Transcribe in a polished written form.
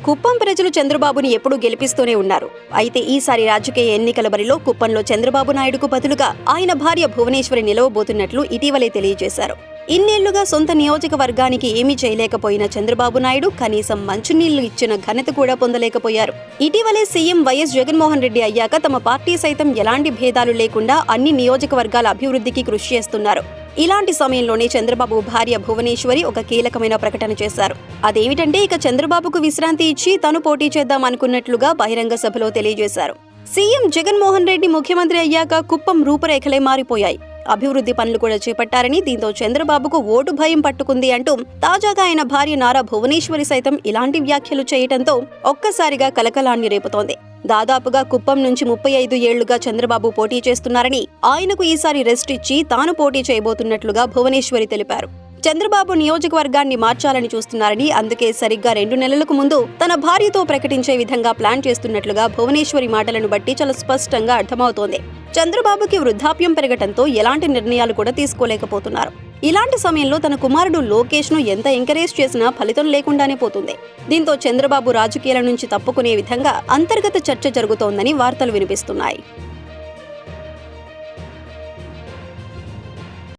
కుప్పం ప్రజలు చంద్రబాబుని ఎప్పుడూ గెలిపిస్తూనే ఉన్నారు. అయితే ఈసారి రాజకీయ ఎన్నికల బరిలో కుప్పంలో చంద్రబాబు నాయుడుకు బదులుగా ఆయన భార్య భువనేశ్వరి నిలవబోతున్నట్లు ఇటీవలే తెలియజేశారు. ఇన్నేళ్లుగా సొంత నియోజకవర్గానికి ఏమీ చేయలేకపోయిన చంద్రబాబు నాయుడు కనీసం మంచినీళ్లు ఇచ్చిన ఘనత కూడా పొందలేకపోయారు. ఇటీవలే సీఎం వైఎస్ జగన్మోహన్ రెడ్డి అయ్యాక తమ పార్టీ సైతం ఎలాంటి భేదాలు లేకుండా అన్ని నియోజకవర్గాల అభివృద్ధికి కృషి చేస్తున్నారు. ఇలాంటి సమయంలోనే చంద్రబాబు భార్య భువనేశ్వరి ఒక కీలకమైన ప్రకటన చేశారు. అదేమిటంటే ఇక చంద్రబాబుకు విశ్రాంతి ఇచ్చి తను పోటీ చేద్దామనుకున్నట్లుగా బహిరంగ సభలో తెలియజేశారు. సీఎం జగన్మోహన్ రెడ్డి ముఖ్యమంత్రి అయ్యాక కుప్పం రూపురేఖలే మారిపోయాయి. అభివృద్ధి పనులు కూడా చేపట్టారని, దీంతో చంద్రబాబుకు ఓటు భయం పట్టుకుంది అంటూ తాజాగా ఆయన భార్య నారా భువనేశ్వరి సైతం ఇలాంటి వ్యాఖ్యలు చేయడంతో ఒక్కసారిగా కలకలాన్ని రేపుతోంది. దాదాపుగా కుప్పం నుంచి 35 ఏళ్లుగా చంద్రబాబు పోటీ చేస్తున్నారని, ఆయనకు ఈసారి రెస్ట్ ఇచ్చి తాను పోటీ చేయబోతున్నట్లుగా భువనేశ్వరి తెలిపారు. చంద్రబాబు నియోజకవర్గాన్ని మార్చాలని చూస్తున్నారని, అందుకే సరిగ్గా 2 నెలలకు ముందు తన భార్యతో ప్రకటించే విధంగా ప్లాన్ చేస్తున్నట్లుగా భువనేశ్వరి మాటలను బట్టి చాలా స్పష్టంగా అర్థమవుతోంది. చంద్రబాబుకి వృద్ధాప్యం పెరగటంతో ఎలాంటి నిర్ణయాలు కూడా తీసుకోలేకపోతున్నారు. ఇలాంటి సమయంలో తన కుమారుడు లోకేష్ ను ఎంత ఎంకరేజ్ చేసినా ఫలితం లేకుండానే పోతుంది. దీంతో చంద్రబాబు రాజకీయాల నుంచి తప్పుకునే విధంగా అంతర్గత చర్చ జరుగుతోందని వార్తలు వినిపిస్తున్నాయి.